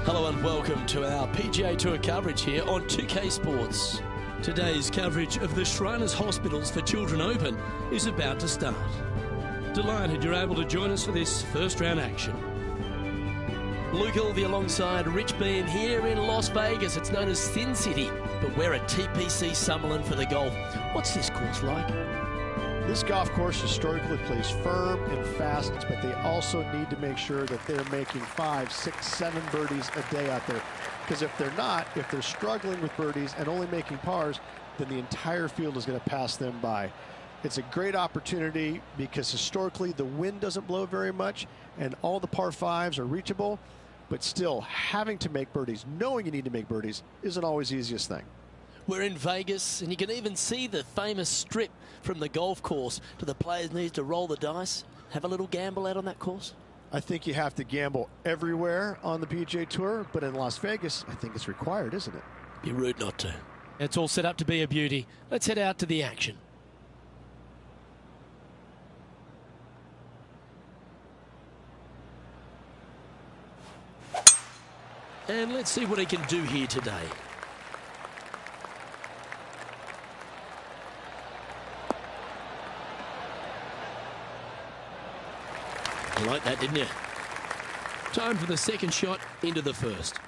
Hello and welcome to our PGA Tour coverage here on 2K Sports. Today's coverage of the Shriners Hospitals for Children Open is about to start. Delighted you're able to join us for this first round action. Luke Ilvey alongside Rich Bean here in Las Vegas. It's known as Sin City, but we're at TPC Summerlin for the golf. What's this course like? This golf course historically plays firm and fast, but they also need to make sure that they're making 5, 6, 7 birdies a day out there. Because if they're not, if they're struggling with birdies and only making pars, then the entire field is going to pass them by. It's a great opportunity because historically the wind doesn't blow very much and all the par 5s are reachable, but still having to make birdies, knowing you need to make birdies, isn't always the easiest thing. We're in Vegas, and you can even see the famous strip from the golf course. Do the players need to roll the dice, have a little gamble out on that course? I think you have to gamble everywhere on the PGA Tour, but in Las Vegas, I think it's required, isn't it? Be rude not to. It's all set up to be a beauty. Let's head out to the action. And let's see what he can do here today. You like that, didn't you? Time for the second shot into the first.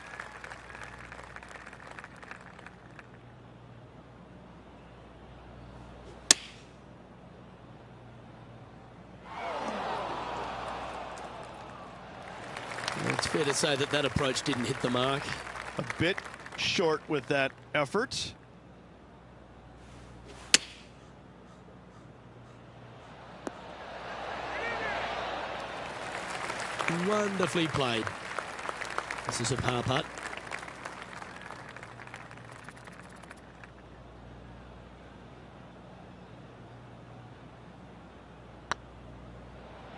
It's fair to say that that approach didn't hit the mark. A bit short with that effort. Wonderfully played. This is a par putt.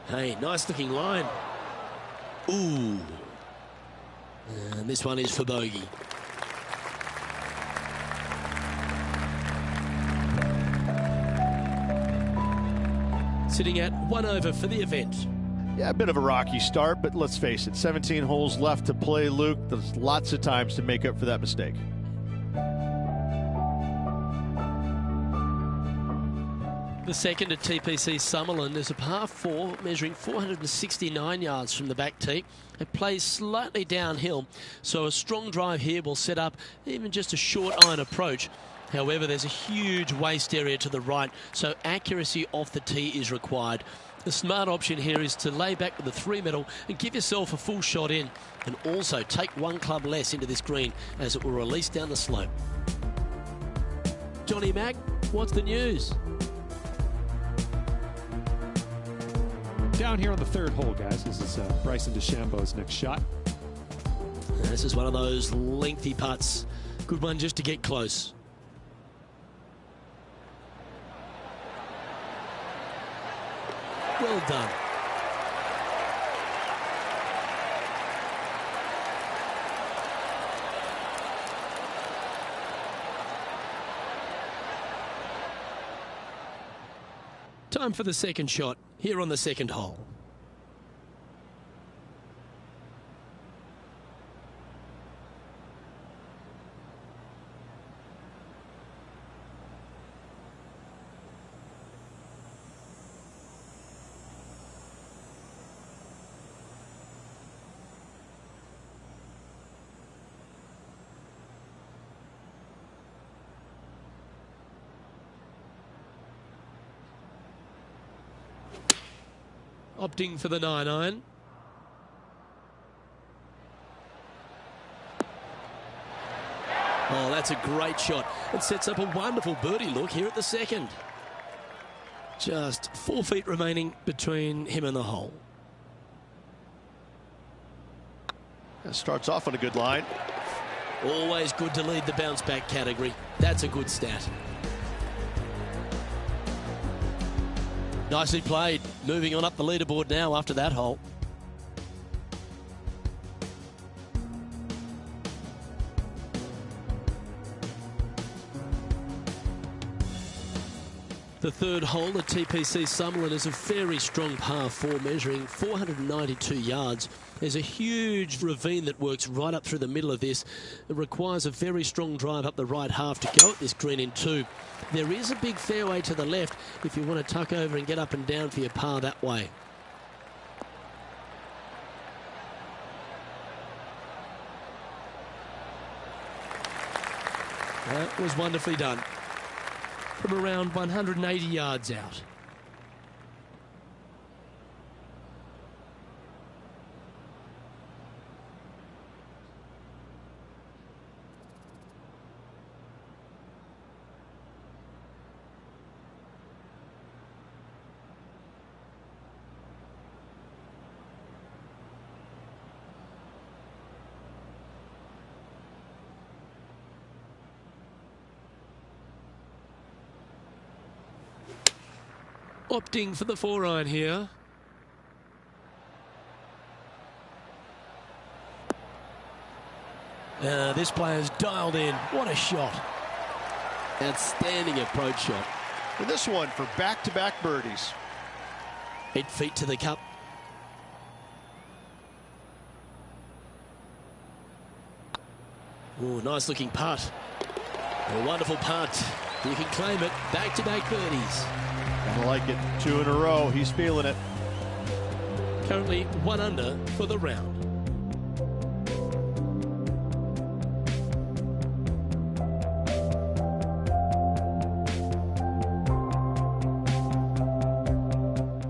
Hey, nice looking line. Ooh. And this one is for bogey. Sitting at 1 over for the event. Yeah, a bit of a rocky start, but let's face it, 17 holes left to play, Luke. There's lots of times to make up for that mistake. The second at TPC Summerlin is a par 4 measuring 469 yards from the back tee. It plays slightly downhill, so a strong drive here will set up even just a short iron approach. However, there's a huge waste area to the right, so accuracy off the tee is required. The smart option here is to lay back with the 3-metal and give yourself a full shot in, and also take 1 club less into this green as it will release down the slope. Johnny Mack, what's the news? Down here on the 3rd hole, guys. This is Bryson DeChambeau's next shot. This is one of those lengthy putts. Good one just to get close. Well done. Time for the second shot here on the second hole. Opting for the 9-iron. Oh, that's a great shot. It sets up a wonderful birdie look here at the second. Just 4 feet remaining between him and the hole. That starts off on a good line. Always good to lead the bounce back category. That's a good stat. Nicely played. Moving on up the leaderboard now after that hole. The third hole, the TPC Summerlin, is a very strong par 4 measuring 492 yards. There's a huge ravine that works right up through the middle of this. It requires a very strong drive up the right half to go at this green in 2. There is a big fairway to the left if you want to tuck over and get up and down for your par that way. That was wonderfully done. From around 180 yards out. Opting for the 4-iron here. This player's dialed in. What a shot. Outstanding approach shot. And this one for back-to-back birdies. 8 feet to the cup. Oh, nice looking putt. A wonderful putt. You can claim it. Back-to-back birdies. I like it. 2 in a row. He's feeling it. Currently 1 under for the round.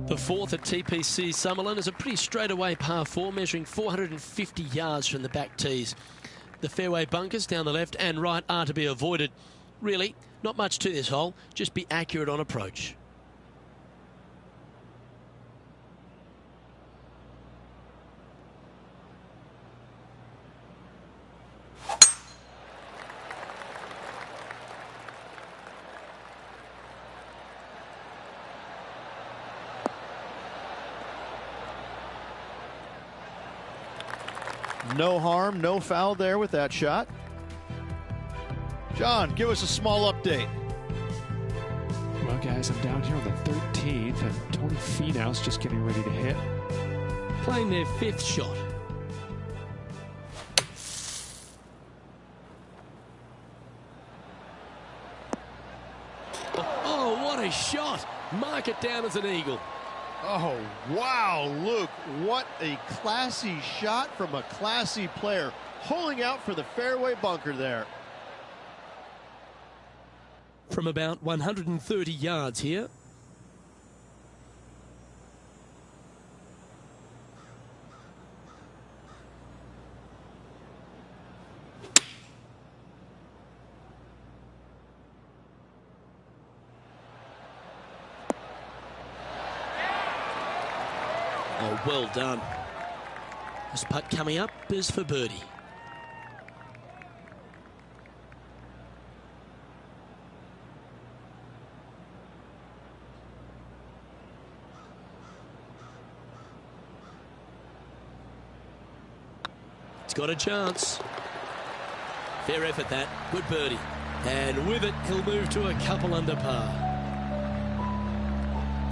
The fourth at TPC Summerlin is a pretty straightaway par 4 measuring 450 yards from the back tees. The fairway bunkers down the left and right are to be avoided. Really, not much to this hole. Just be accurate on approach. No harm, no foul there with that shot. John, give us a small update. Well, guys, I'm down here on the 13th, and Tony Finau's just getting ready to hit. Playing their 5th shot. Oh, what a shot! Mark it down as an eagle. Oh, wow, Luke, what a classy shot from a classy player, holding out for the fairway bunker there. From about 130 yards here. Oh, well done. This putt coming up is for birdie. It's got a chance. Fair effort that. Good birdie. And with it, he'll move to a couple under par.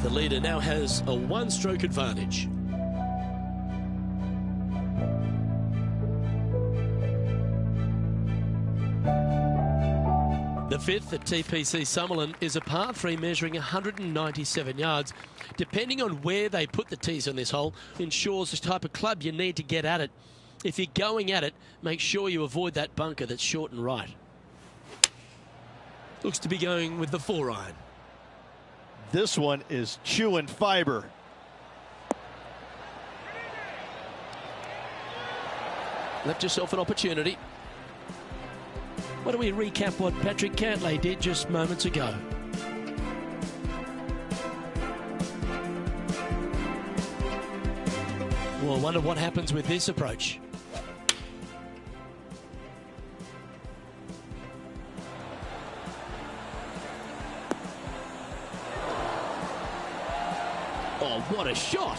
The leader now has a 1-stroke advantage. The 5th at TPC Summerlin is a par 3 measuring 197 yards. Depending on where they put the tees on this hole ensures the type of club you need to get at it. If you're going at it, make sure you avoid that bunker that's short and right. Looks to be going with the 4-iron. This one is chewing fiber. Left yourself an opportunity. Why don't we recap what Patrick Cantlay did just moments ago? Well, I wonder what happens with this approach. Oh, what a shot!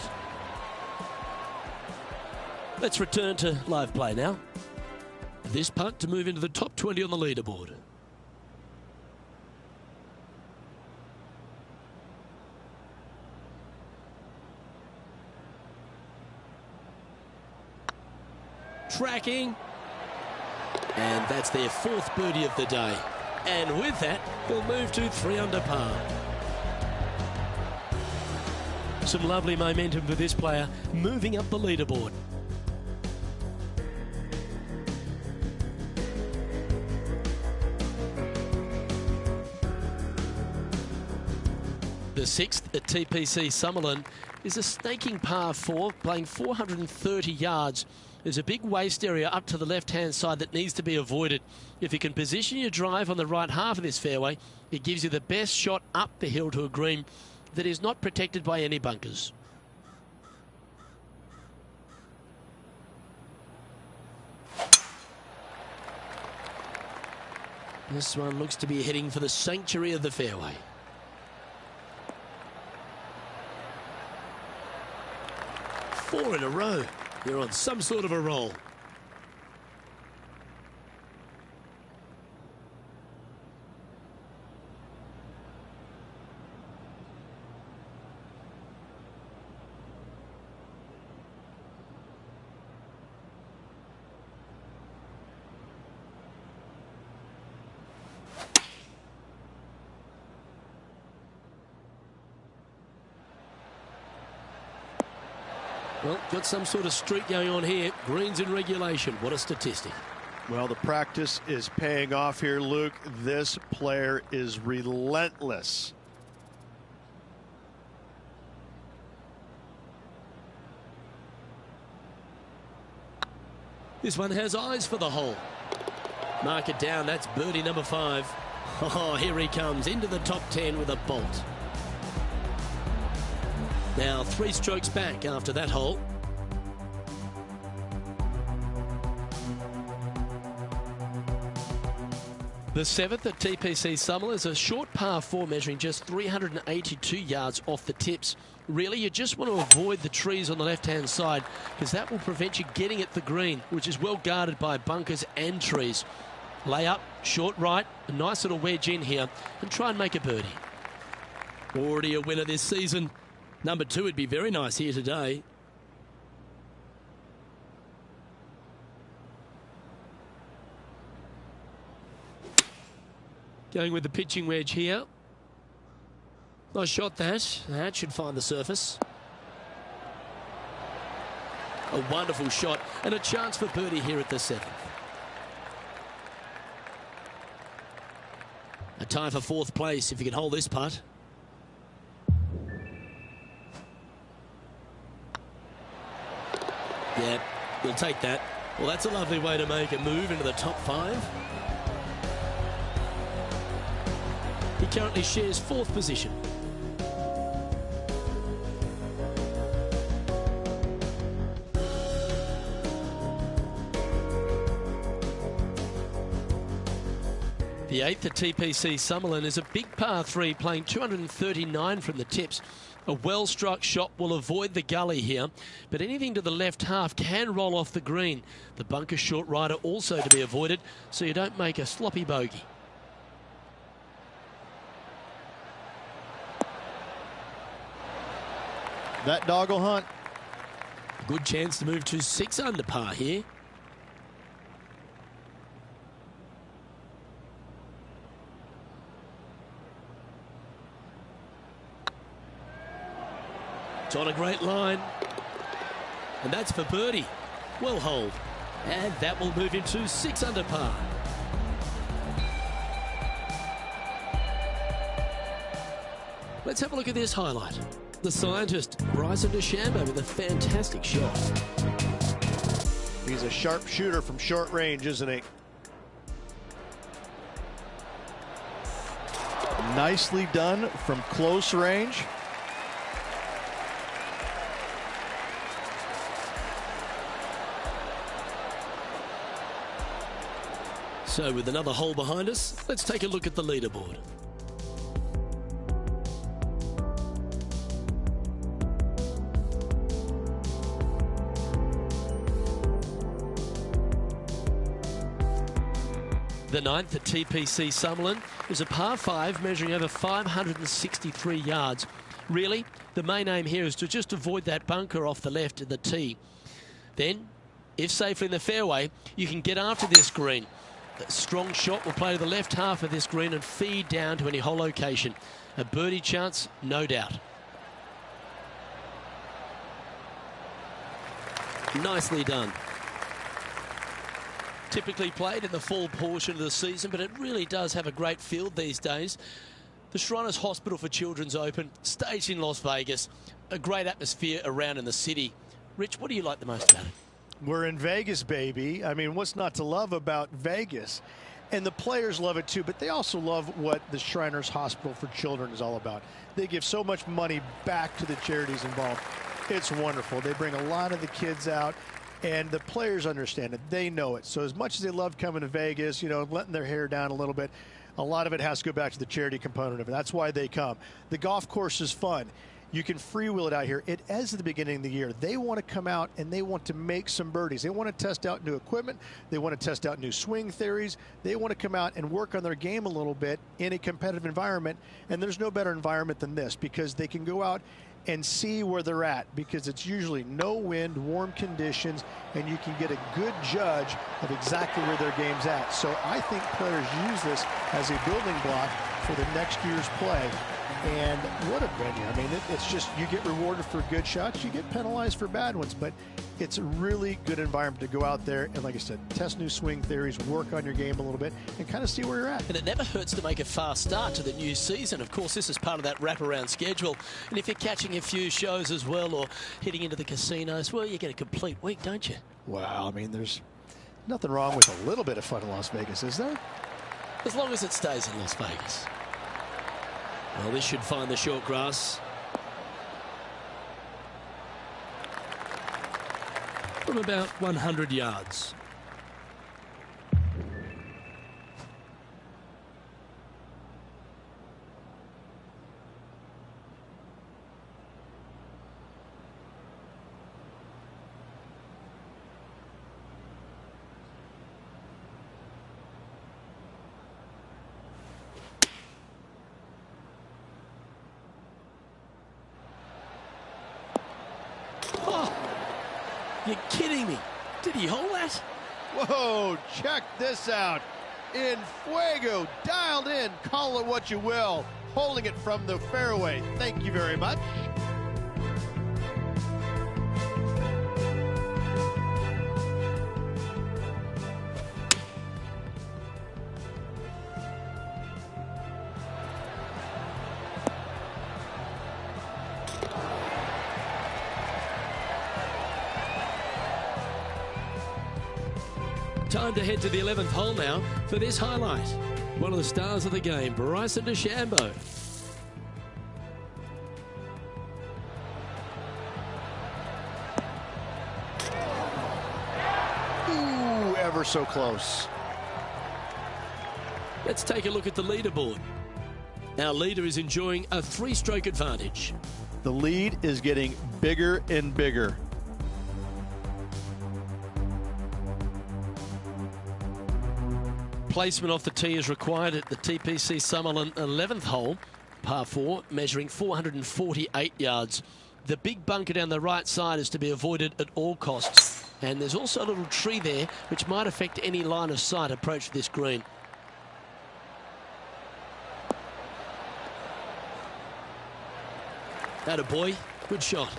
Let's return to live play now. This putt to move into the top 20 on the leaderboard. tracking. And that's their fourth birdie of the day. And with that, they'll move to 3 under par. Some lovely momentum for this player, moving up the leaderboard. The 6th at TPC Summerlin is a snaking par 4, playing 430 yards. There's a big waste area up to the left-hand side that needs to be avoided. If you can position your drive on the right half of this fairway, it gives you the best shot up the hill to a green that is not protected by any bunkers. This one looks to be heading for the sanctuary of the fairway. Four in a row. They're on some sort of a roll. Well, got some sort of streak going on here. Greens in regulation. What a statistic. Well, the practice is paying off here, Luke. This player is relentless. This one has eyes for the hole. Mark it down. That's birdie number 5. Oh, here he comes into the top 10 with a bolt. Now 3 strokes back after that hole. The 7th at TPC Summerlin is a short par 4 measuring just 382 yards off the tips. Really, you just want to avoid the trees on the left-hand side because that will prevent you getting at the green, which is well guarded by bunkers and trees. Lay up, short right, a nice little wedge in here, and try and make a birdie. Already a winner this season. Number 2 would be very nice here today. Going with the pitching wedge here. Nice shot that. That should find the surface. A wonderful shot and a chance for birdie here at the 7th. A tie for 4th place if you can hold this putt. Yeah, we'll take that. Well, that's a lovely way to make a move into the top 5. He currently shares 4th position. The 8th at TPC Summerlin is a big par 3 playing 239 from the tips. A well-struck shot will avoid the gully here, but anything to the left half can roll off the green. The bunker short rider also to be avoided, so you don't make a sloppy bogey. That dog will hunt. A good chance to move to 6 under par here. It's on a great line. And that's for birdie. Well hold. And that will move him to 6 under par. Let's have a look at this highlight. The scientist, Bryson DeChambeau, with a fantastic shot. He's a sharp shooter from short range, isn't he? Nicely done from close range. So with another hole behind us, let's take a look at the leaderboard. The 9th at TPC Summerlin is a par 5 measuring over 563 yards. Really, the main aim here is to just avoid that bunker off the left of the tee. Then If safely in the fairway, you can get after this green. A strong shot will play to the left half of this green and feed down to any hole location. A birdie chance, no doubt. Nicely done. Typically played in the fall portion of the season, but it really does have a great field these days. The Shriners Hospital for Children's Open, staged in Las Vegas, a great atmosphere around in the city. Rich, what do you like the most about it? We're in Vegas, baby. I mean, what's not to love about Vegas? And the players love it too, but they also love what the Shriners Hospital for Children is all about. They give so much money back to the charities involved. It's wonderful. They bring a lot of the kids out, and the players understand it. They know it. So as much as they love coming to Vegas, you know, letting their hair down a little bit, a lot of it has to go back to the charity component of it. That's why they come. The golf course is fun. You can freewheel it out here. It is at the beginning of the year. They want to come out and they want to make some birdies. They want to test out new equipment. They want to test out new swing theories. They want to come out and work on their game a little bit in a competitive environment. And there's no better environment than this, because they can go out and see where they're at, because it's usually no wind, warm conditions, and you can get a good judge of exactly where their game's at. So I think players use this as a building block for the next year's play. And what a venue. I mean, it's just, you get rewarded for good shots, you get penalized for bad ones, but it's a really good environment to go out there and, like I said, test new swing theories, work on your game a little bit, and kind of see where you're at. And it never hurts to make a fast start to the new season. Of course, this is part of that wraparound schedule. And if you're catching a few shows as well, or hitting into the casinos, well, you get a complete week, don't you? Wow, I mean, there's nothing wrong with a little bit of fun in Las Vegas, is there? As long as it stays in Las Vegas. Well, this should find the short grass. From about 100 yards. You're kidding me. Did he hold that? Whoa, check this out. In fuego, dialed in, call it what you will. Holding it from the fairway. Thank you very much. Time to head to the 11th hole now for this highlight. One of the stars of the game, Bryson DeChambeau. Ooh, ever so close. Let's take a look at the leaderboard. Our leader is enjoying a 3-stroke advantage. The lead is getting bigger and bigger. Placement off the tee is required at the TPC Summerlin 11th hole, par 4, measuring 448 yards. The big bunker down the right side is to be avoided at all costs. And there's also a little tree there which might affect any line of sight approach to this green. Attaboy, good shot.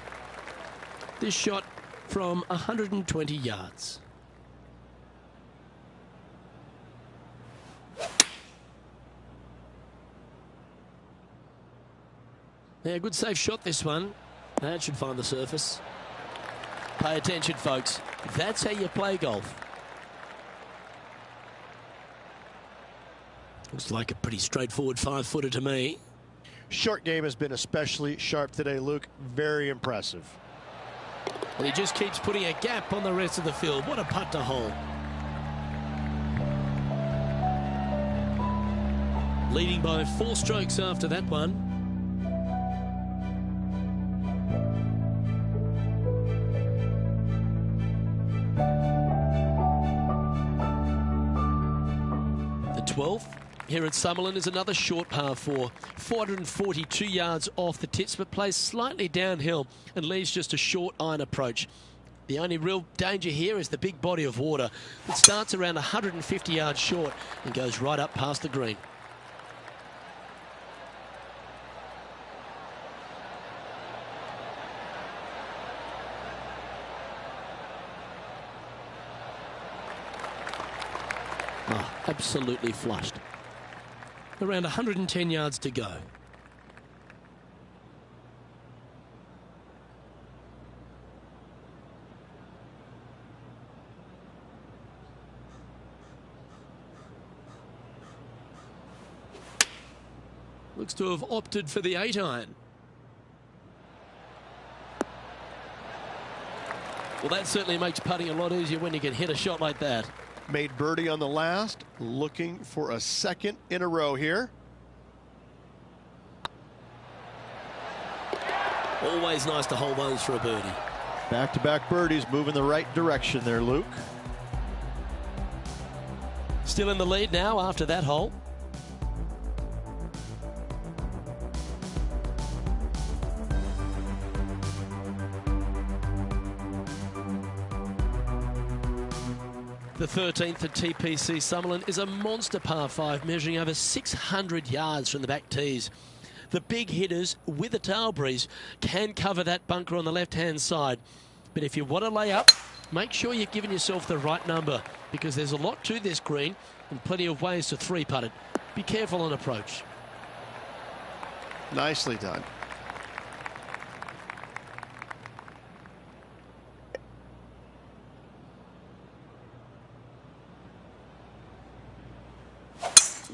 This shot from 120 yards. Yeah, good safe shot this one. That should find the surface. Pay attention, folks. That's how you play golf. Looks like a pretty straightforward 5-footer to me. Short game has been especially sharp today, Luke. Very impressive. And he just keeps putting a gap on the rest of the field. What a putt to hole. Leading by 4 strokes after that one. The 12th here at Summerlin is another short par 4, 442 yards off the tips, but plays slightly downhill and leaves just a short iron approach. The only real danger here is the big body of water that starts around 150 yards short and goes right up past the green. Oh, absolutely flushed. Around 110 yards to go. Looks to have opted for the 8-iron. Well, that certainly makes putting a lot easier when you can hit a shot like that. Made birdie on the last, looking for a second in a row here. Always nice to hold those for a birdie. Back-to-back birdies, move in the right direction there, Luke. Still in the lead now after that hole. The 13th at TPC Summerlin is a monster par 5 measuring over 600 yards from the back tees. The big hitters with a tail breeze can cover that bunker on the left-hand side. But if you want to lay up, make sure you're giving yourself the right number because there's a lot to this green and plenty of ways to three-putt it. Be careful on approach. Nicely done.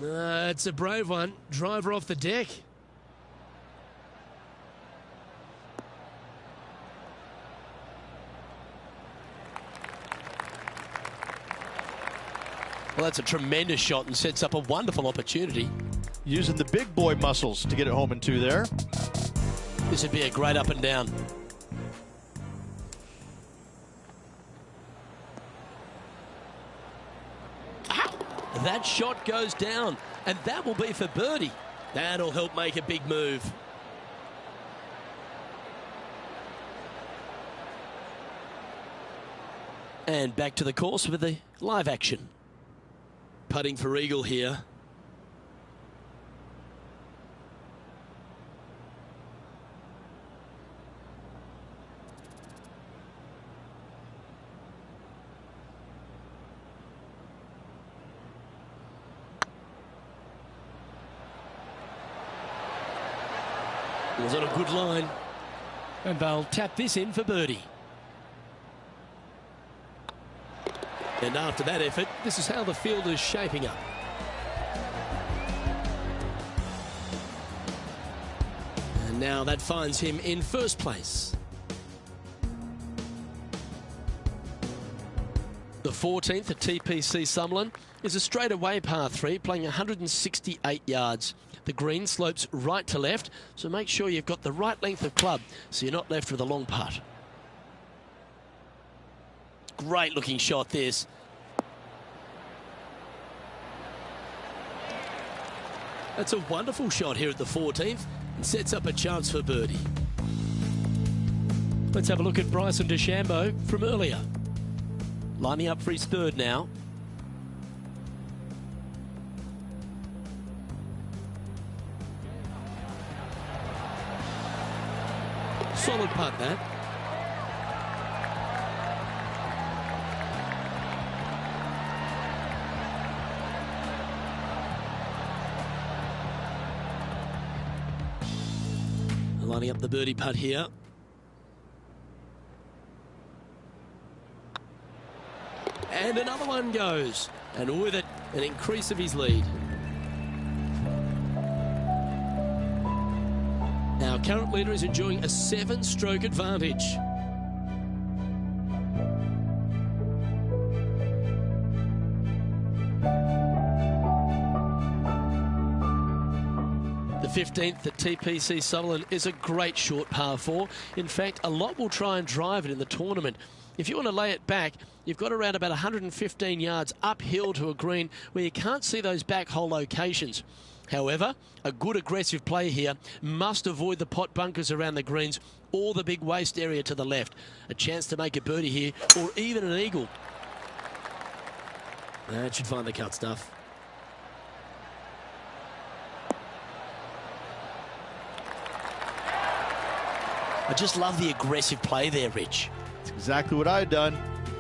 It's a brave one. Driver off the deck. Well, that's a tremendous shot and sets up a wonderful opportunity. Using the big boy muscles to get it home in 2 there. This would be a great up and down. That shot goes down, and that will be for birdie. That'll help make a big move. And back to the course with the live action. Putting for eagle here. It was on a good line. And they'll tap this in for birdie. And after that effort, this is how the field is shaping up. And now that finds him in first place. The 14th at TPC Summerlin is a straightaway par 3 playing 168 yards. The green slopes right to left, so make sure you've got the right length of club so you're not left with a long putt. Great looking shot this. That's a wonderful shot here at the 14th and sets up a chance for birdie. Let's have a look at Bryson DeChambeau from earlier. Lining up for his third now. Solid putt that. Lining up the birdie putt here. And another one goes. And with it, an increase of his lead. Our current leader is enjoying a 7-stroke advantage. The 15th at TPC Summerlin is a great short par 4. In fact, a lot will try and drive it in the tournament. If you want to lay it back, you've got around about 115 yards uphill to a green where you can't see those back hole locations. However, a good aggressive play here must avoid the pot bunkers around the greens or the big waste area to the left. A chance to make a birdie here or even an eagle. That should find the cut stuff. I just love the aggressive play there, Rich. It's exactly what I've done.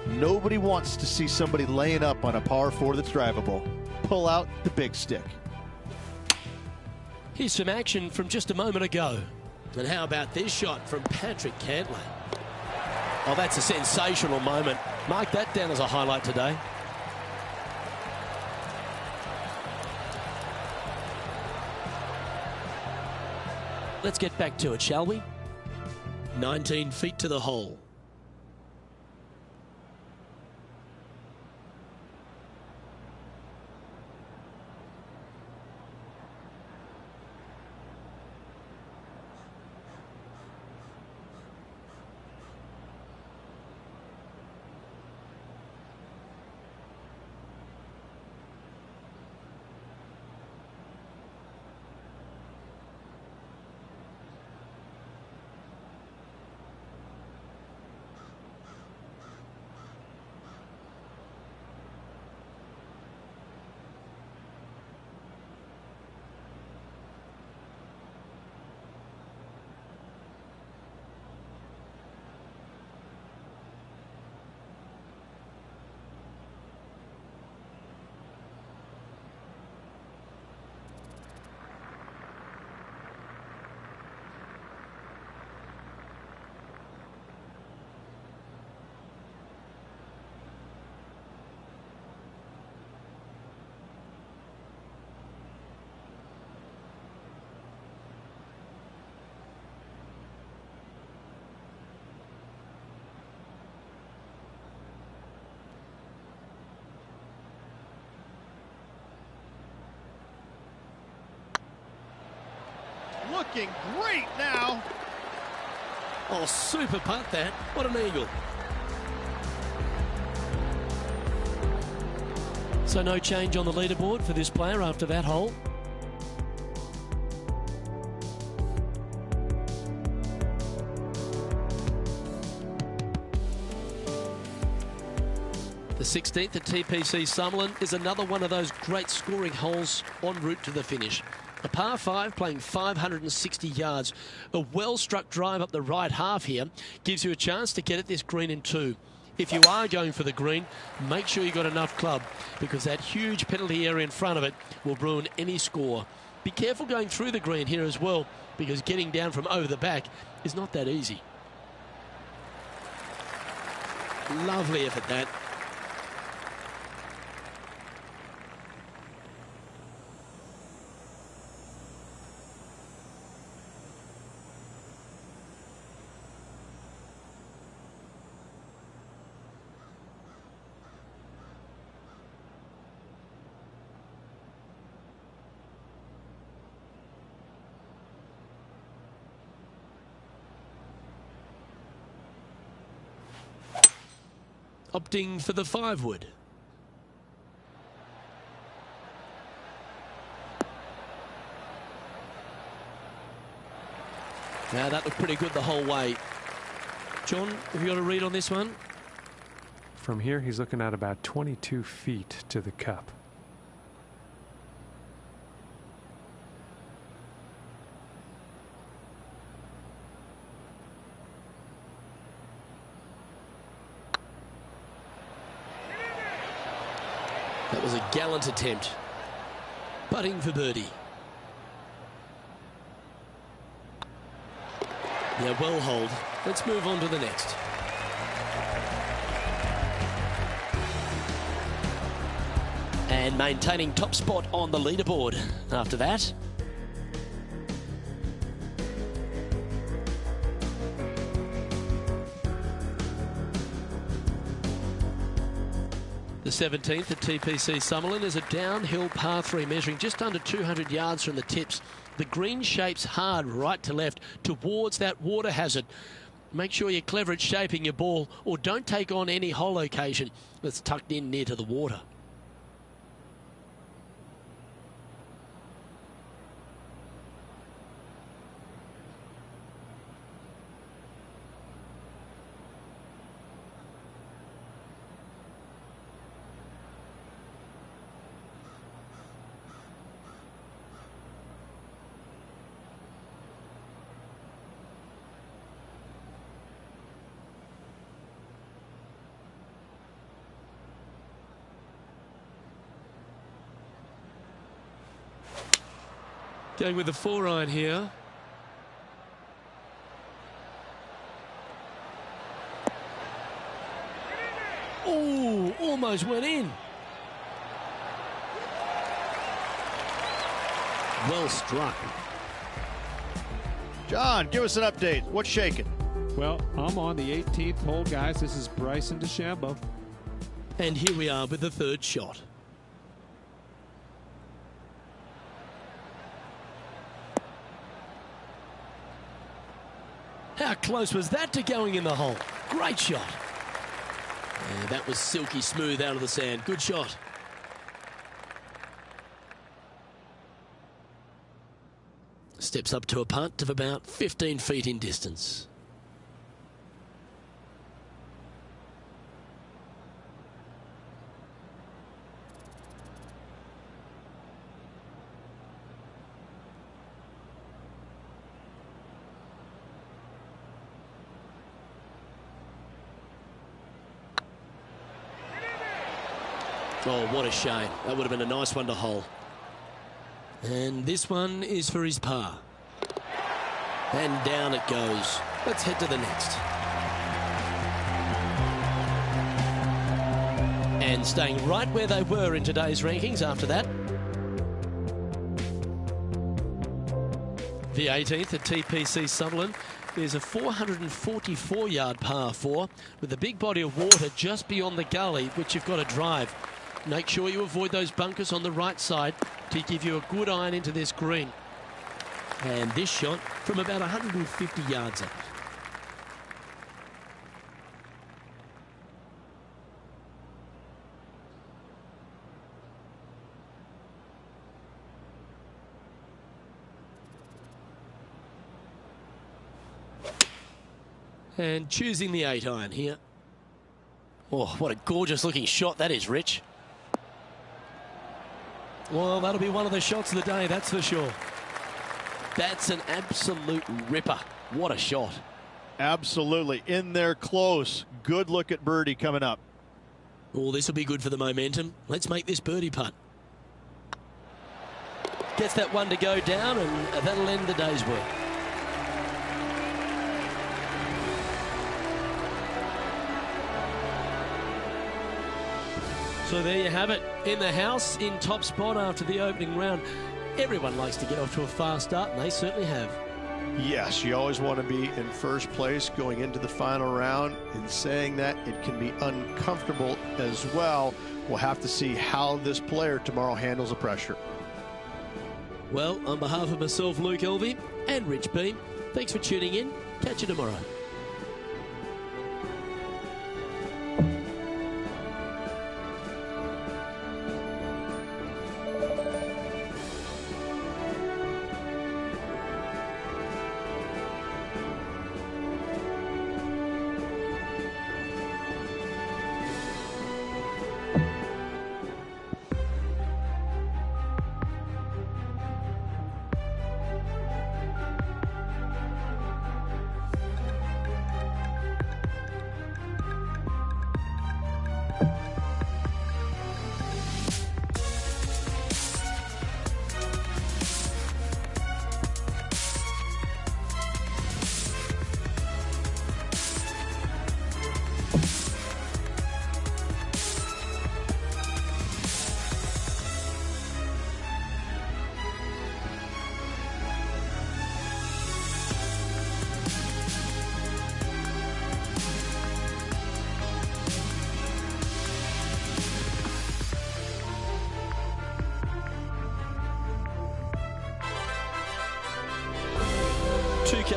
Nobody wants to see somebody laying up on a par 4 that's drivable. Pull out the big stick. Here's some action from just a moment ago. And how about this shot from Patrick Cantlay? Oh, that's a sensational moment. Mark that down as a highlight today. Let's get back to it, shall we? 19 feet to the hole. Looking great now. Oh, super putt that. What an eagle. So no change on the leaderboard for this player after that hole. The 16th at TPC Summerlin is another one of those great scoring holes en route to the finish. A par 5 playing 560 yards. A well-struck drive up the right half here gives you a chance to get at this green in 2. If you are going for the green, make sure you've got enough club because that huge penalty area in front of it will ruin any score. Be careful going through the green here as well because getting down from over the back is not that easy. Lovely effort that. Opting for the 5-wood. Now that looked pretty good the whole way. John, have you got a read on this one? From here, he's looking at about 22 feet to the cup. That was a gallant attempt. Putting for birdie. Yeah, well hold. Let's move on to the next. And maintaining top spot on the leaderboard after that. The 17th at TPC Summerlin is a downhill par 3 measuring just under 200 yards from the tips. The green shapes hard right to left towards that water hazard. Make sure you're clever at shaping your ball or don't take on any hole location that's tucked in near to the water. Going with the 4-iron here. Oh, almost went in. Well struck. John, give us an update. What's shaking? Well, I'm on the 18th hole, guys. This is Bryson DeChambeau. And here we are with the third shot. How close was that to going in the hole? Great shot. And that was silky smooth out of the sand. Good shot. Steps up to a putt of about 15 feet in distance. Oh, what a shame. That would have been a nice one to hole. And this one is for his par. And down it goes. Let's head to the next. And staying right where they were in today's rankings after that. The 18th at TPC Sutherland is a 444-yard par 4 with a big body of water just beyond the gully, which you've got to drive. Make sure you avoid those bunkers on the right side to give you a good iron into this green. And this shot from about 150 yards out. And choosing the 8-iron here. Oh, what a gorgeous looking shot that is, Rich. Well, that'll be one of the shots of the day, that's for sure. That's an absolute ripper. What a shot. Absolutely. In there close. Good look at birdie coming up. Oh, this will be good for the momentum. Let's make this birdie putt. Gets that one to go down, and that'll end the day's work. So there you have it, in the house, in top spot after the opening round. Everyone likes to get off to a fast start, and they certainly have. Yes, you always want to be in first place going into the final round. In saying that, it can be uncomfortable as well. We'll have to see how this player tomorrow handles the pressure. Well, on behalf of myself, Luke Elvey, and Rich Beam, thanks for tuning in. Catch you tomorrow.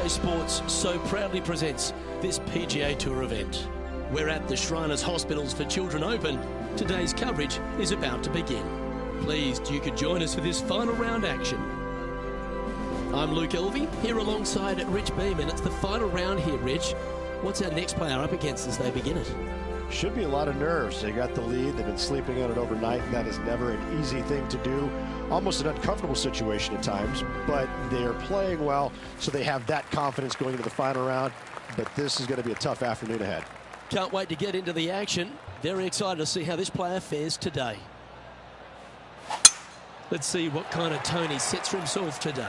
Sports so proudly presents this PGA Tour event. We're at the Shriners Hospitals for Children Open. Today's coverage is about to begin. Pleased you could join us for this final round action. I'm Luke Elvey, here alongside Rich Beam, and it's the final round here, Rich. What's our next player up against as they begin it? Should be a lot of nerves. They got the lead. They've been sleeping on it overnight, and that is never an easy thing to do. Almost an uncomfortable situation at times, but they are playing well, so they have that confidence going into the final round. But this is going to be a tough afternoon ahead. Can't wait to get into the action. Very excited to see how this player fares today. Let's see what kind of tone he sets for himself today.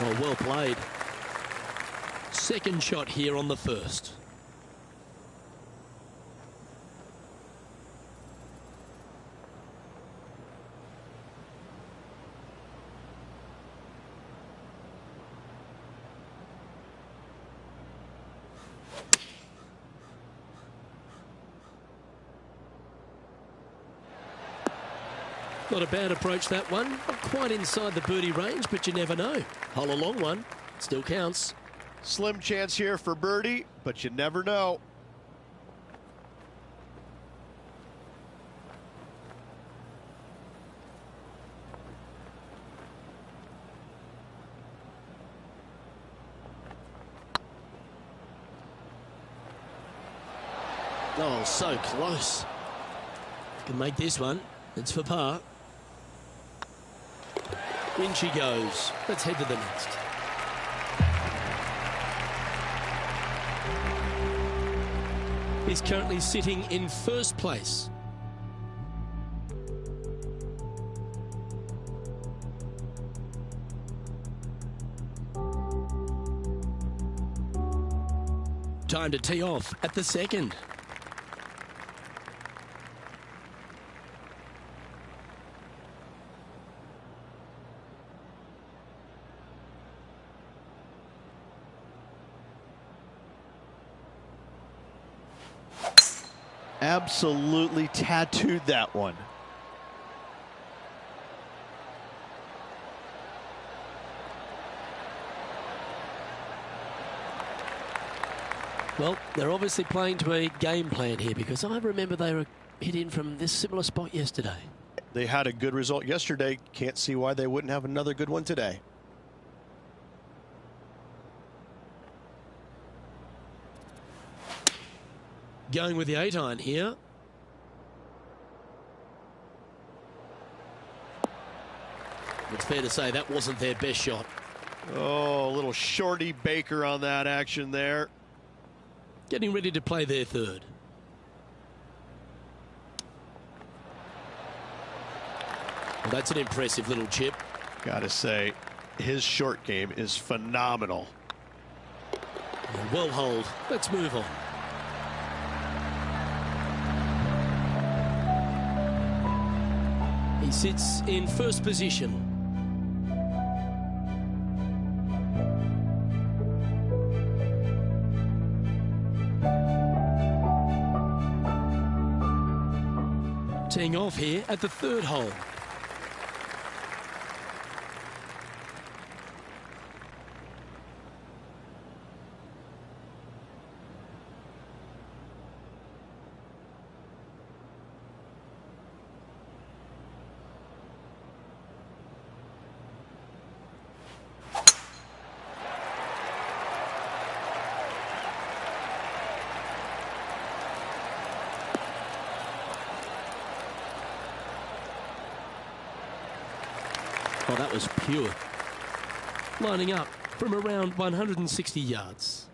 Oh, well played. Second shot here on the first. Not a bad approach, that one. Not quite inside the birdie range, but you never know. Hole a long one. Still counts. Slim chance here for birdie, but you never know. Oh, so close. Can make this one. It's for par. In she goes. Let's head to the next. He's currently sitting in first place. Time to tee off at the second. Absolutely tattooed that one. Well, they're obviously playing to a game plan here, because I remember they were hit in from this similar spot yesterday. They had a good result yesterday. Can't see why they wouldn't have another good one today. Going with the 8-iron here. It's fair to say that wasn't their best shot. Oh, a little shorty Baker on that action there. Getting ready to play their third. Well, that's an impressive little chip. Gotta say, his short game is phenomenal. Well holed. Let's move on. He sits in first position. Teeing off here at the third hole. Oh, that was pure. Lining up from around 160 yards.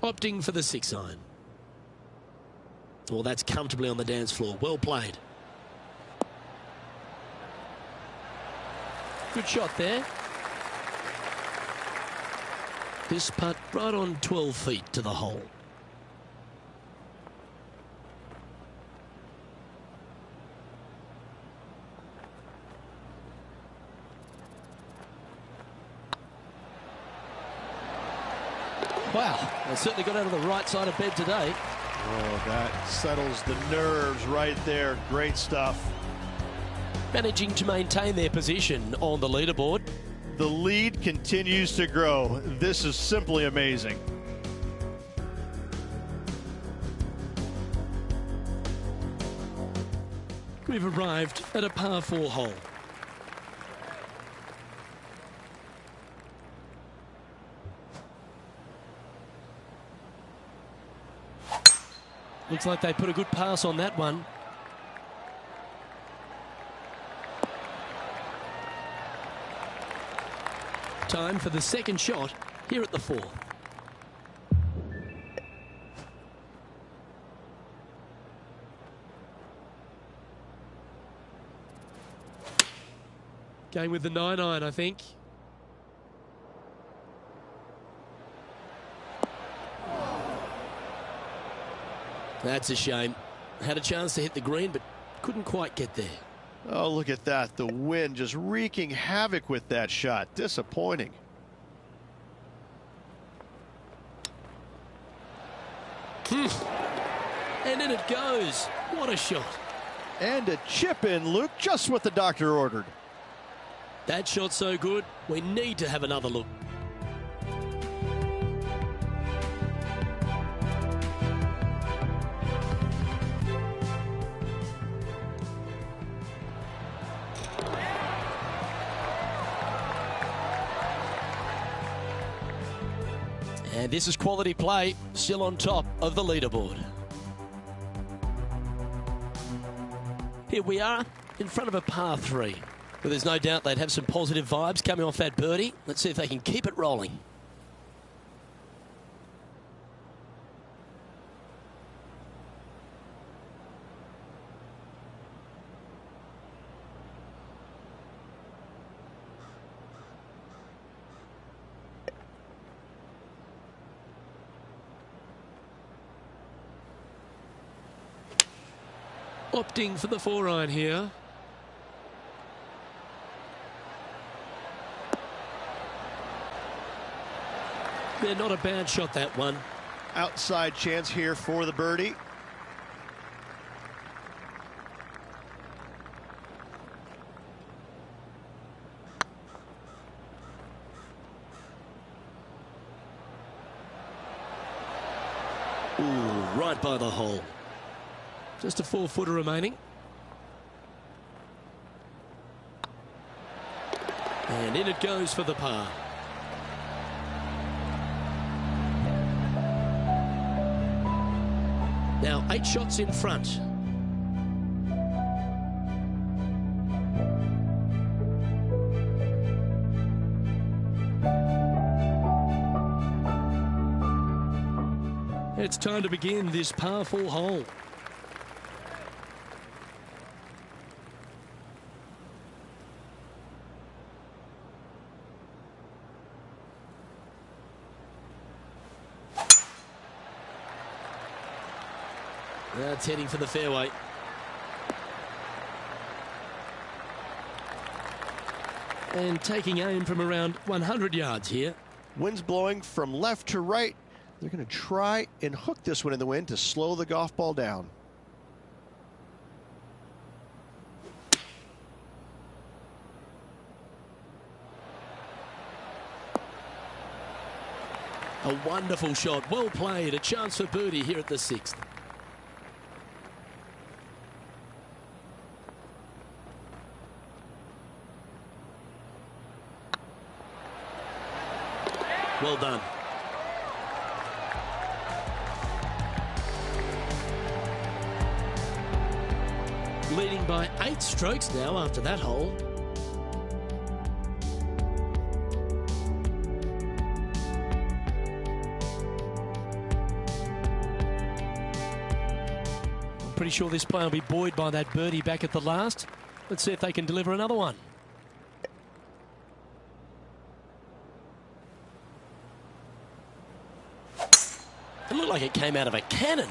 Opting for the 6-iron. Well, that's comfortably on the dance floor. Well played. Good shot there. This putt right on 12 feet to the hole. Wow, they certainly got out of the right side of bed today. Oh, that settles the nerves right there. Great stuff. Managing to maintain their position on the leaderboard. The lead continues to grow. This is simply amazing. We've arrived at a par 4 hole. Looks like they put a good pass on that one. Time for the second shot here at the 4th. Going with the 9-iron, I think. That's a shame. Had a chance to hit the green, but couldn't quite get there. Oh, look at that. The wind just wreaking havoc with that shot. Disappointing. And in it goes. What a shot. And a chip in, Luke, just what the doctor ordered. That shot's so good, we need to have another look. And this is quality play, still on top of the leaderboard. Here we are, in front of a par 3. But there's no doubt they'd have some positive vibes coming off that birdie. Let's see if they can keep it rolling. Opting for the 4-iron here. Yeah, not a bad shot, that one. Outside chance here for the birdie. Ooh, right by the hole. Just a 4-footer remaining. And in it goes for the par. Now 8 shots in front. It's time to begin this par 4 hole. That's heading for the fairway. And taking aim from around 100 yards here. Wind's blowing from left to right. They're going to try and hook this one in the wind to slow the golf ball down. A wonderful shot. Well played. A chance for birdie here at the 6th. Well done. Leading by 8 strokes now after that hole. I'm pretty sure this player will be buoyed by that birdie back at the last. Let's see if they can deliver another one. It looked like it came out of a cannon.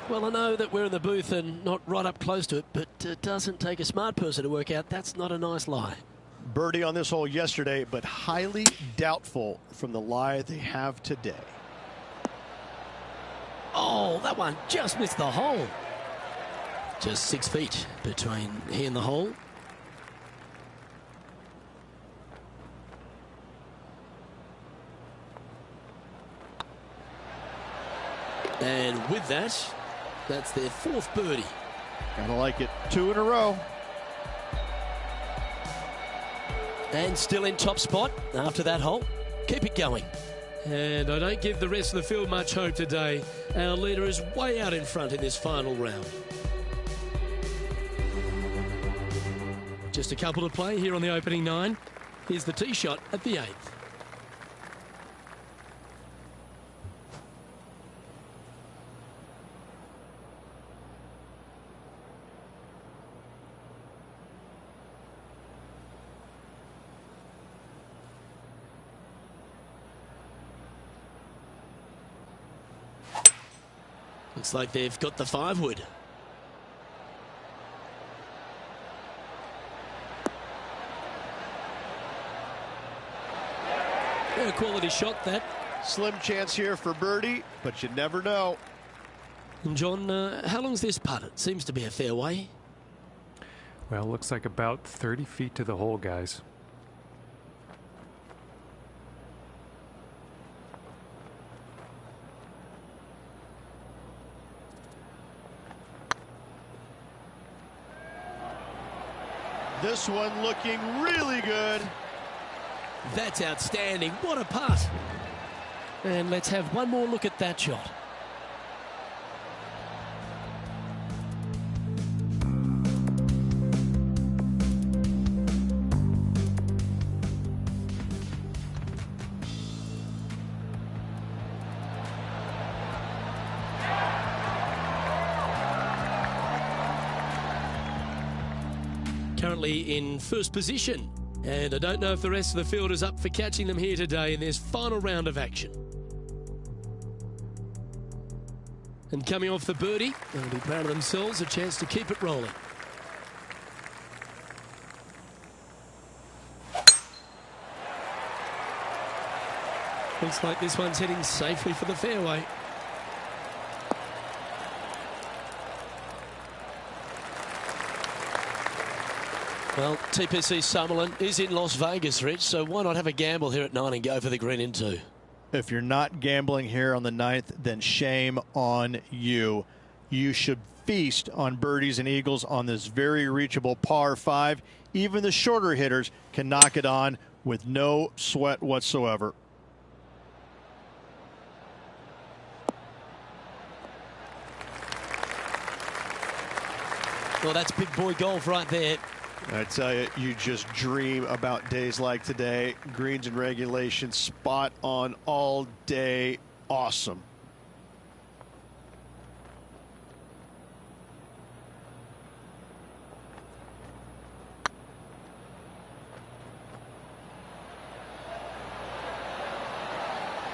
Well, I know that we're in the booth and not right up close to it, but it doesn't take a smart person to work out that's not a nice lie. Birdie on this hole yesterday, but highly doubtful from the lie they have today. Oh, that one just missed the hole. Just 6 feet between he and the hole. And with that, that's their 4th birdie. Kinda like it. 2 in a row. And still in top spot after that hole. Keep it going. And I don't give the rest of the field much hope today. Our leader is way out in front in this final round. Just a couple to play here on the opening 9. Here's the tee shot at the 8th. Looks like they've got the 5-wood. A quality shot, that. Slim chance here for birdie, but you never know. And John, how long's this putt? It seems to be a fair way. Well, looks like about 30 feet to the hole, guys. This one looking really good. That's outstanding. What a putt. And let's have one more look at that shot. Currently in first position. And I don't know if the rest of the field is up for catching them here today in this final round of action. And coming off the birdie, they'll be proud of themselves, a chance to keep it rolling. Looks like this one's heading safely for the fairway. Well, TPC Summerlin is in Las Vegas, Rich, so why not have a gamble here at 9 and go for the green in 2? If you're not gambling here on the 9th, then shame on you. You should feast on birdies and eagles on this very reachable par 5. Even the shorter hitters can knock it on with no sweat whatsoever. Well, that's big boy golf right there. I tell you, you just dream about days like today. Greens and regulation, spot on all day. Awesome.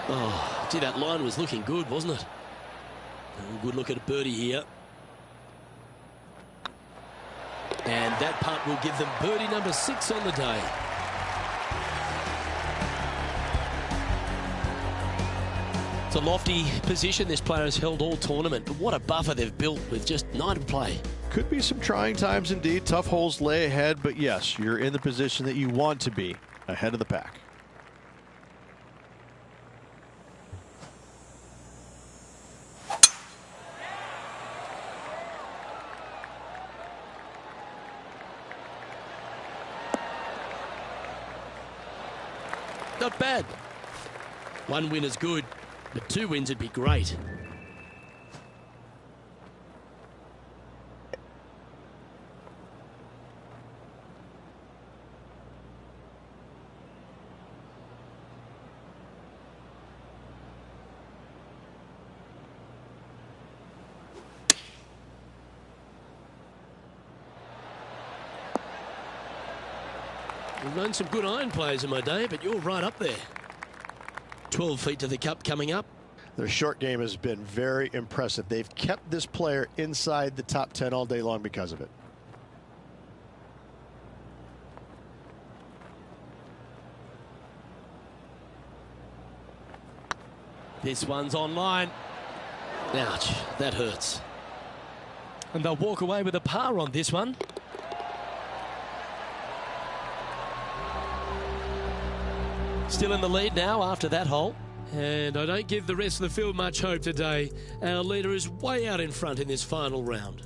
Oh, gee, that line was looking good, wasn't it? A good look at a birdie here. And that putt will give them birdie number 6 on the day. It's a lofty position this player has held all tournament, but what a buffer they've built with just 9 to play. Could be some trying times indeed. Tough holes lay ahead, but yes, you're in the position that you want to be, ahead of the pack. Not bad. 1 win is good, but 2 wins would be great. I've known some good iron players in my day, but you're right up there. 12 feet to the cup coming up. Their short game has been very impressive. They've kept this player inside the top 10 all day long because of it. This one's online. Ouch, that hurts. And they'll walk away with a par on this one. Still in the lead now after that hole. And I don't give the rest of the field much hope today. Our leader is way out in front in this final round.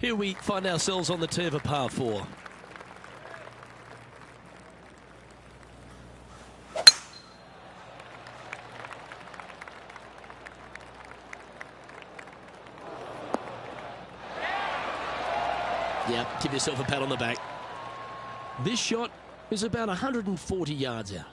Here we find ourselves on the tee of a par 4. Yeah, give yourself a pat on the back. This shot is about 140 yards out.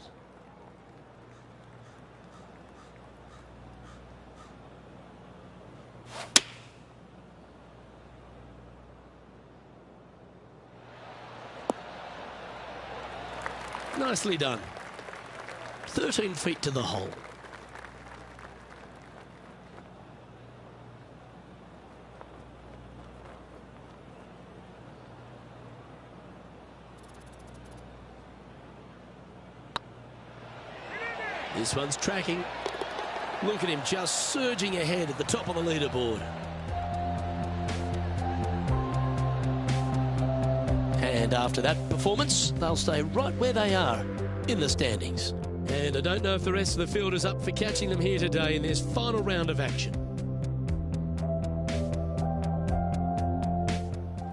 Nicely done. 13 feet to the hole. This one's tracking. Look at him just surging ahead at the top of the leaderboard. And after that performance, they'll stay right where they are in the standings. And I don't know if the rest of the field is up for catching them here today in this final round of action.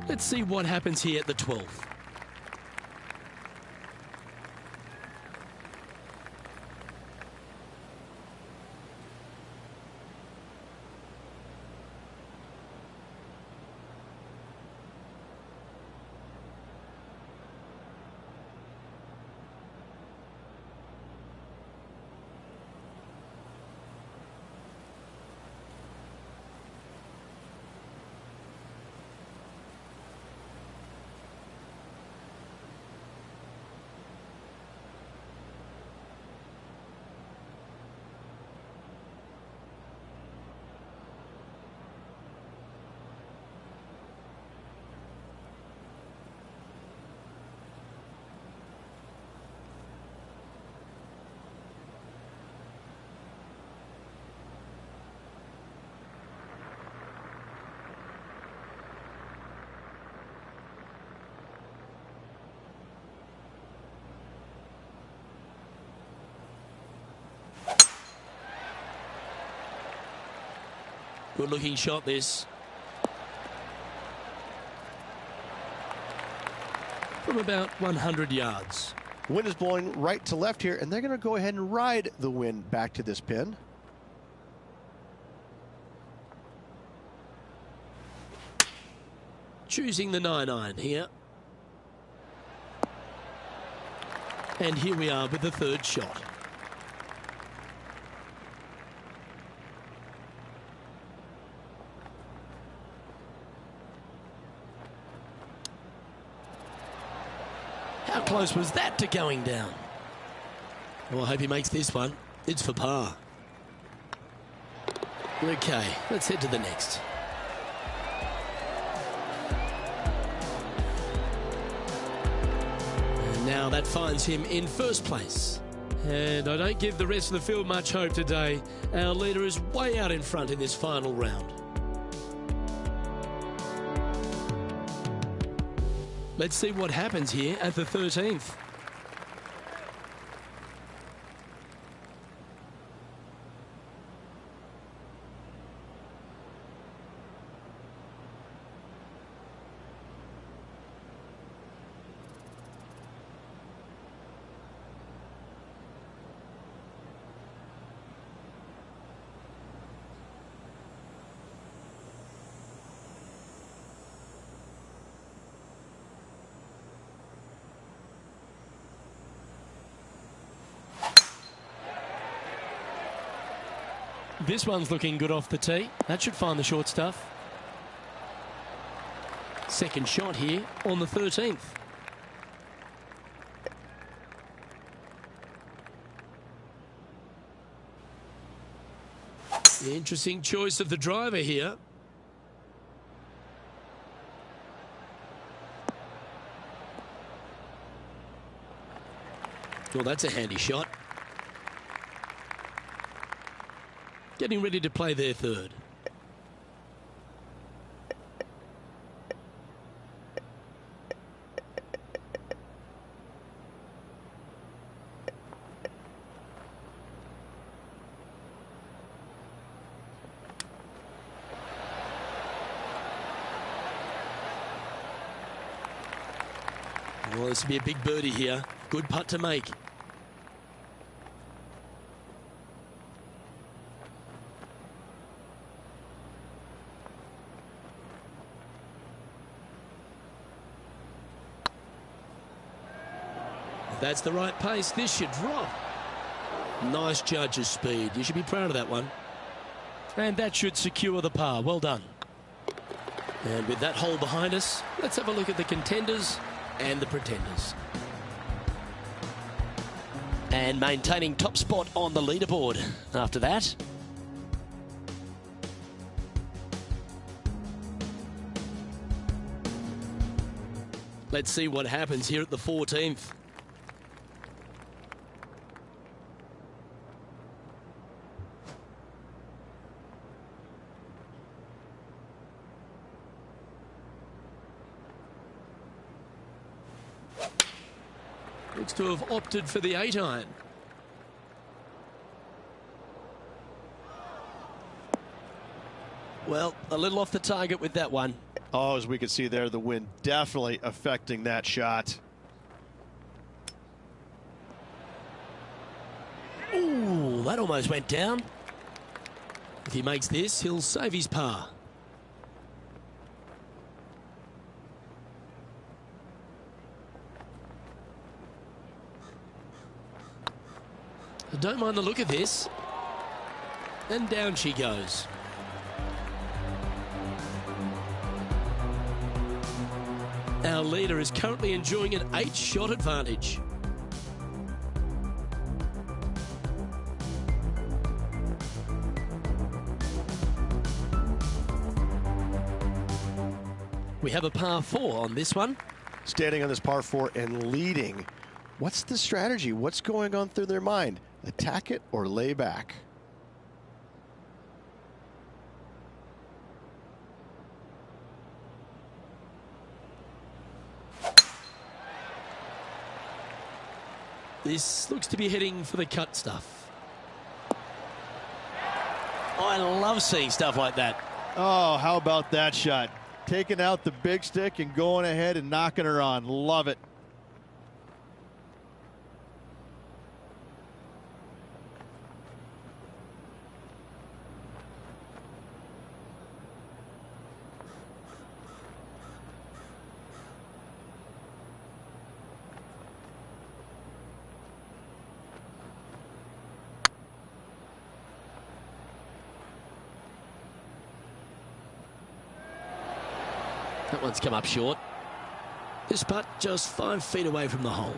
Let's see what happens here at the 12th. Good looking shot this. From about 100 yards. Wind is blowing right to left here, and they're going to go ahead and ride the wind back to this pin. Choosing the 9-iron here. And here we are with the third shot. How close was that to going down? Well, I hope he makes this one. It's for par. Okay, let's head to the next. And now that finds him in first place. And I don't give the rest of the field much hope today. Our leader is way out in front in this final round. Let's see what happens here at the 13th. This one's looking good off the tee. That should find the short stuff. Second shot here on the 13th. Interesting choice of the driver here. Well, that's a handy shot. Getting ready to play their third. Well, this will be a big birdie here. Good putt to make. If that's the right pace, this should drop. Nice judge's speed. You should be proud of that one. And that should secure the par. Well done. And with that hole behind us, let's have a look at the contenders and the pretenders. And maintaining top spot on the leaderboard after that. Let's see what happens here at the 14th. Looks to have opted for the 8-iron. Well, a little off the target with that one. Oh, as we can see there, the wind definitely affecting that shot. Ooh, that almost went down. If he makes this, he'll save his par. I don't mind the look of this. And down she goes. Our leader is currently enjoying an 8-shot advantage. We have a par 4 on this one. Standing on this par 4 and leading. What's the strategy? What's going on through their mind? Attack it or lay back? This looks to be heading for the cut stuff. I love seeing stuff like that. Oh, how about that shot? Taking out the big stick and going ahead and knocking her on. Love it. That one's come up short. This putt just 5 feet away from the hole.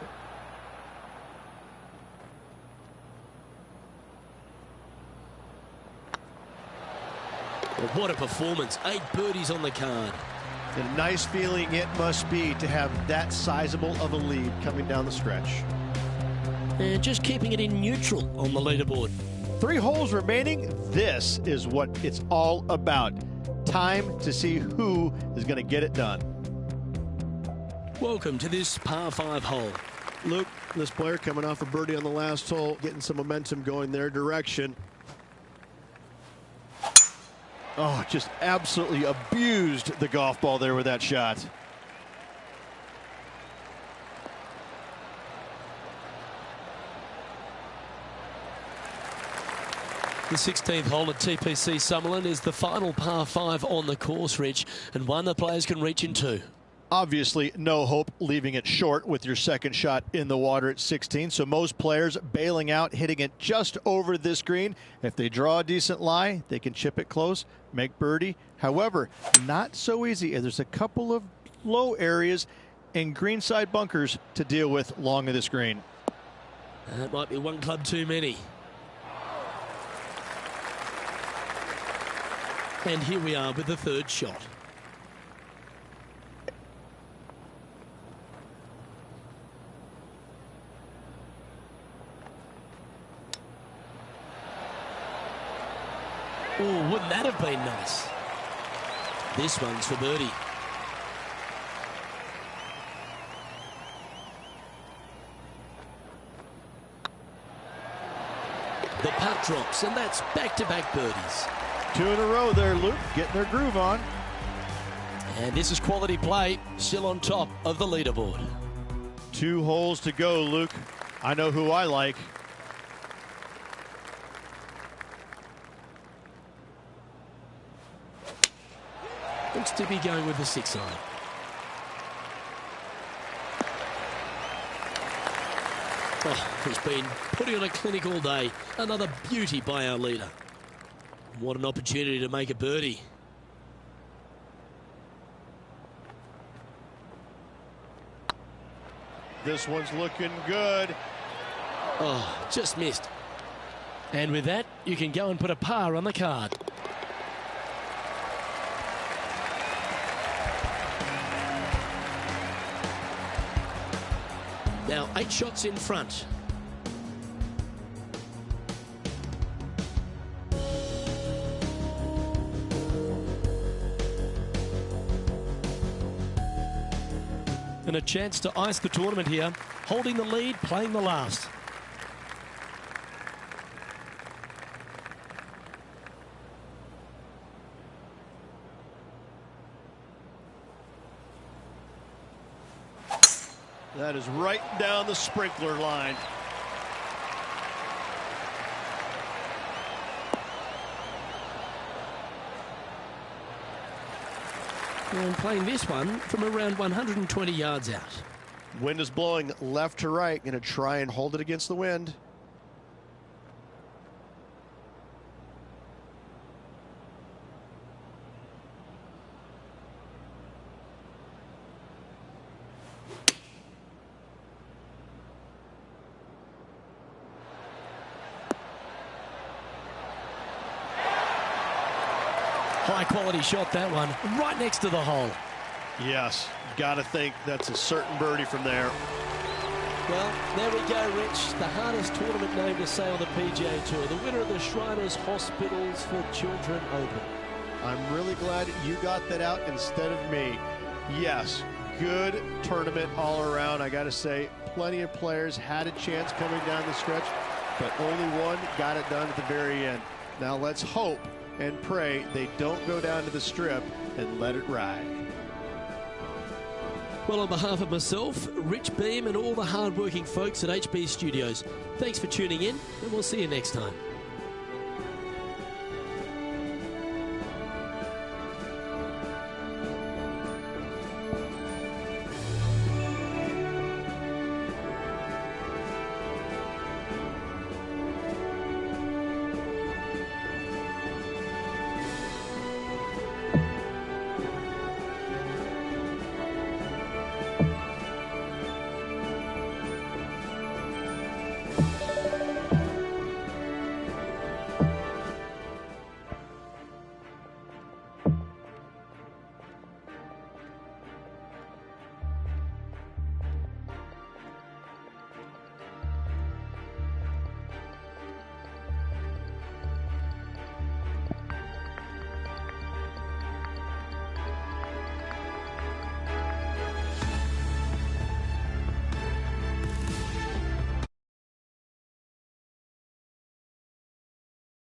Well, what a performance. 8 birdies on the card. And a nice feeling it must be to have that sizable of a lead coming down the stretch. And just keeping it in neutral on the leaderboard. 3 holes remaining. This is what it's all about. Time to see who is going to get it done. Welcome to this par 5 hole. Luke, this player coming off a birdie on the last hole, getting some momentum going their direction. Oh, just absolutely abused the golf ball there with that shot. The 16th hole at TPC Summerlin is the final par 5 on the course, Rich, and one the players can reach into. Obviously, no hope leaving it short with your second shot in the water at 16. So most players bailing out, hitting it just over this green. If they draw a decent lie, they can chip it close, make birdie. However, not so easy. There's a couple of low areas and greenside bunkers to deal with along this green. That might be one club too many. And here we are with the 3rd shot. Oh, wouldn't that have been nice? This one's for birdie. The putt drops, and that's back-to-back birdies. 2 in a row there, Luke, getting their groove on. And this is quality play, still on top of the leaderboard. 2 holes to go, Luke. I know who I like. Looks to be going with the 6 iron. Oh, he's been putting on a clinic all day. Another beauty by our leader. What an opportunity to make a birdie. This one's looking good. Oh, just missed. And with that, you can go and put a par on the card. Now 8 shots in front. And a chance to ice the tournament here. Holding the lead, playing the last. That is right down the sprinkler line. And playing this one from around 120 yards out. Wind is blowing left to right. Going to try and hold it against the wind. High quality shot, that one, right next to the hole. Yes, got to think that's a certain birdie from there. Well, there we go, Rich. The hardest tournament name to say on the PGA Tour. The winner of the Shriners Hospitals for Children Open. I'm really glad you got that out instead of me. Yes, good tournament all around. I got to say, plenty of players had a chance coming down the stretch, but only one got it done at the very end. Now let's hope and pray they don't go down to the strip and let it ride. Well, on behalf of myself, Rich Beam, and all the hard-working folks at HB Studios, thanks for tuning in, and we'll see you next time.